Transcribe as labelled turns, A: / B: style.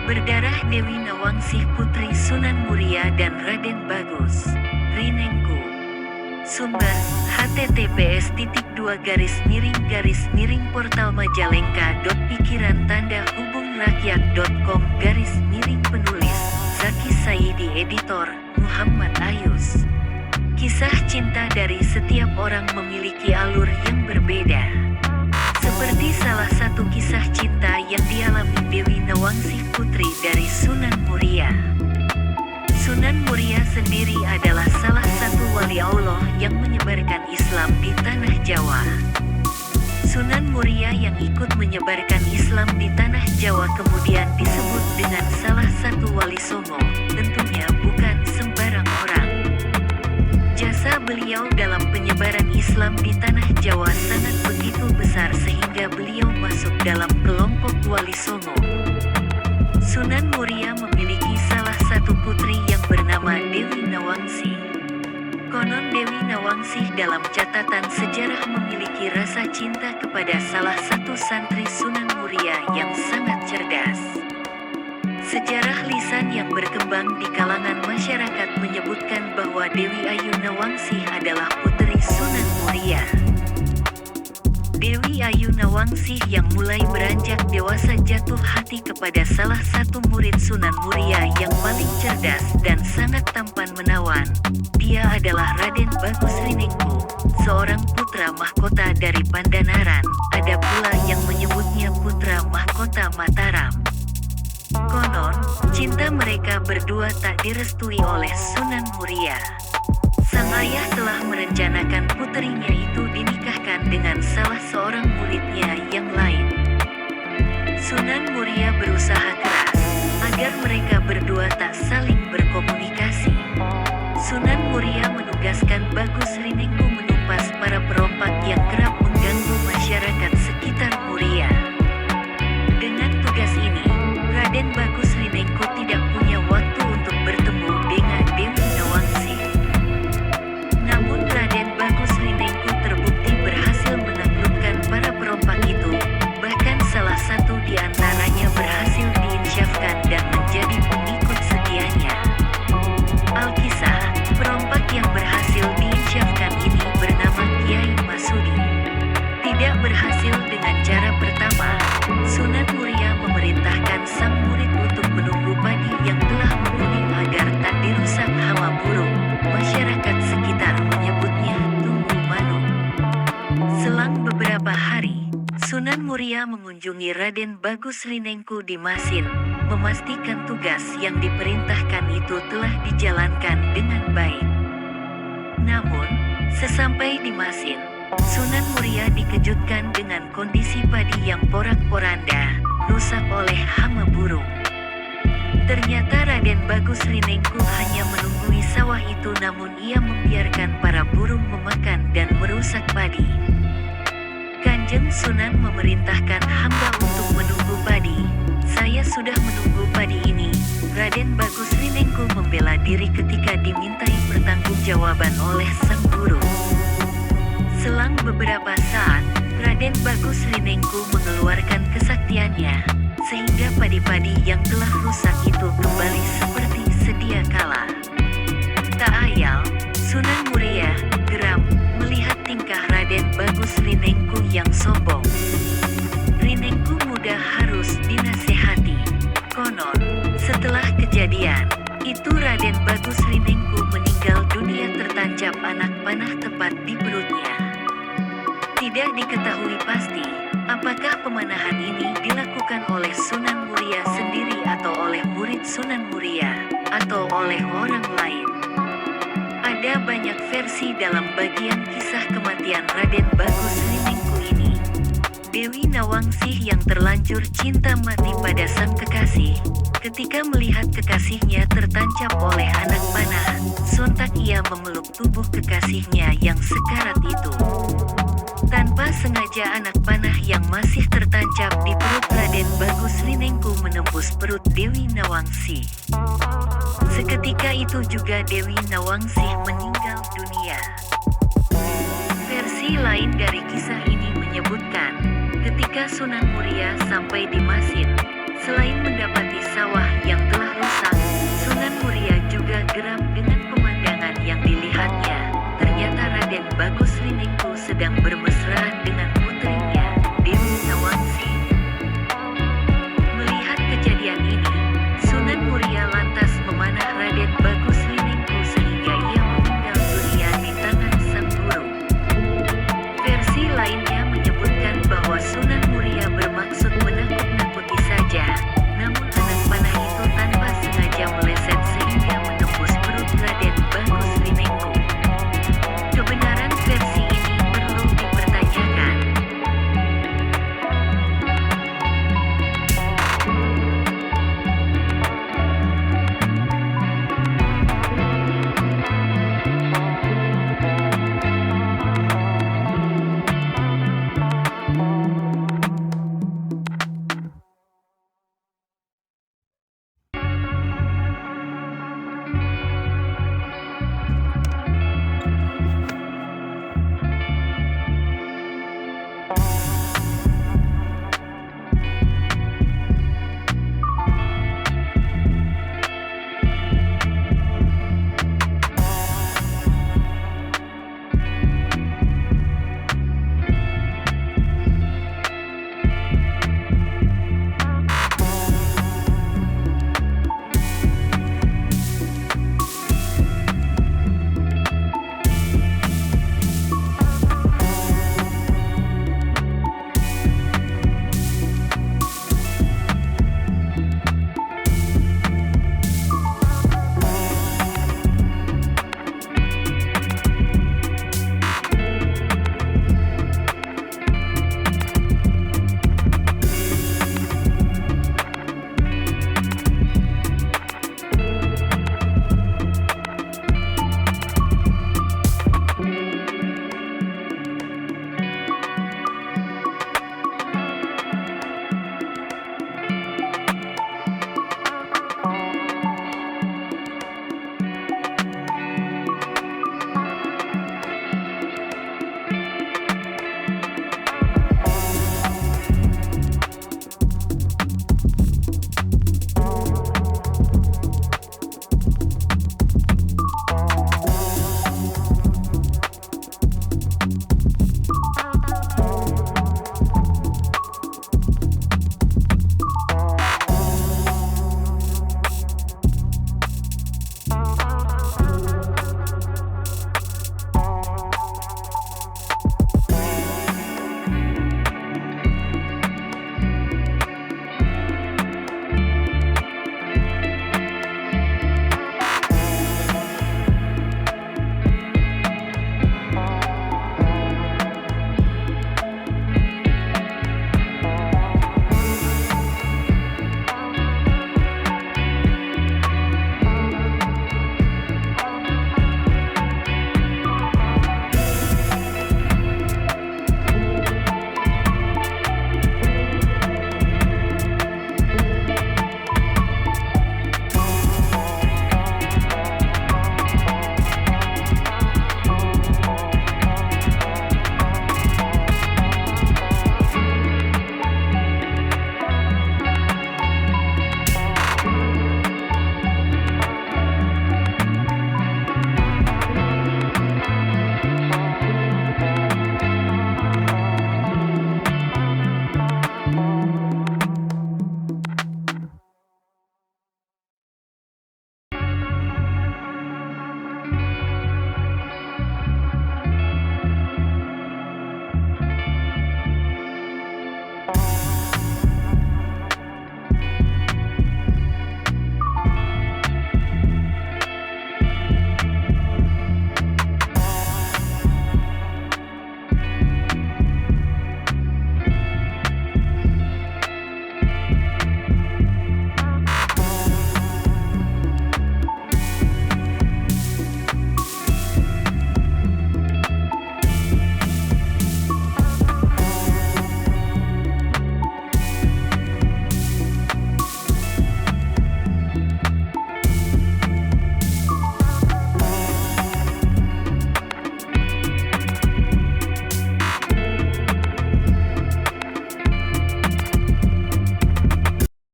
A: Berdarah Dewi Nawangsih Putri Sunan Muria dan Raden Bagus Rinengku. Sumber https://portalmajalengka.pikiran-hubung-rakyat.com/ Penulis Zaki Saidi. Editor Muhammad Ayus. Kisah cinta dari setiap orang memiliki alur yang berbeda. Seperti salah satu kisah cinta yang dialami Dewi Nawangsih Putri dari Sunan Muria. Sunan Muria sendiri adalah salah satu wali Allah yang menyebarkan Islam di tanah Jawa. Sunan Muria yang ikut menyebarkan Islam di tanah Jawa kemudian disebut dengan salah satu wali songo, tentunya bukan sembarang orang. Jasa beliau dalam penyebaran Islam di tanah Jawa sangat begitu besar sehingga beliau masuk dalam kelompok wali songo. Sunan Muria memiliki salah satu putri yang bernama Dewi Nawangsih. Konon Dewi Nawangsih dalam catatan sejarah memiliki rasa cinta kepada salah satu santri Sunan Muria yang sangat cerdas. Sejarah lisan yang berkembang di kalangan masyarakat menyebutkan bahwa Dewi Ayu Nawangsih adalah putri Sunan Muria. Dewi Ayu Nawangsih yang mulai beranjak dewasa jatuh hati kepada salah satu murid Sunan Muria yang paling cerdas dan sangat tampan menawan. Dia adalah Raden Bagus Rinengku, seorang putra mahkota dari Pandanaran. Ada pula yang menyebutnya putra mahkota Mataram. Konon, cinta mereka berdua tak direstui oleh Sunan Muria. Sang ayah telah merencanakan puterinya itu dinikahkan dengan salah seorang muridnya yang lain. Sunan Muria berusaha keras agar mereka berdua tak saling berkomunikasi. Sunan Muria menugaskan Bagus Rinengku menumpas para perompak yang kerap mengganggu masyarakat sekitar Muria. Dengan tugas ini, Raden Bagus Rinengku tidak punya waktu untuk bertemu dengan Dewi Nawangsih. Namun Raden Bagus Rinengku terbukti berhasil menaklukkan para perompak itu, bahkan salah satu di antaranya berhasil diinsyafkan dan menjadi pengikut setianya. Alkisah, perompak yang berhasil diinsyafkan ini bernama Kiai Masudi. Tidak berhasil dengan cara pertama, Sunan Muria memerintahkan sang murid untuk menunggu padi yang telah menguning agar tak dirusak hama burung. Masyarakat sekitar menyebutnya tunggu manuk. Selang beberapa hari, Sunan Muria mengunjungi Raden Bagus Rinengku di Masin, memastikan tugas yang diperintahkan itu telah dijalankan dengan baik. Namun, sesampai di Masin, Sunan Muria dikejutkan dengan kondisi padi yang porak-poranda, rusak oleh hama burung. Ternyata Raden Bagus Rinengku hanya menunggui sawah itu namun ia membiarkan para burung memakan dan merusak padi. Kanjeng Sunan memerintahkan hamba untuk menunggu padi. Saya sudah menunggu padi ini. Raden Bagus Rinengku membela diri ketika dimintai pertanggungjawaban oleh sang guru. Selang beberapa saat, Raden Bagus Rinengku mengeluarkan kesaktiannya, sehingga padi-padi yang telah rusak itu kembali seperti sedia kala. Tak ayal, Sunan Muria geram melihat tingkah Raden Bagus Rinengku yang sombong. Rinengku muda harus dinasehati. Konon, setelah kejadian itu Raden Bagus Rinengku meninggal dunia tertancap anak panah tepat di perutnya. Tidak diketahui pasti, apakah pemanahan ini dilakukan oleh Sunan Muria sendiri atau oleh murid Sunan Muria, atau oleh orang lain. Ada banyak versi dalam bagian kisah kematian Raden Bagus Rinengku ini. Dewi Nawangsih yang terlanjur cinta mati pada sang kekasih, ketika melihat kekasihnya tertancap oleh anak panah, sontak ia memeluk tubuh kekasihnya yang sekarat itu. Tanpa sengaja anak panah yang masih tertancap di perut Raden Bagus Rinengku menembus perut Dewi Nawangsih. Seketika itu juga Dewi Nawangsih meninggal dunia. Versi lain dari kisah ini menyebutkan, ketika Sunan Muria sampai di Masin, selain mendapati sawah sedang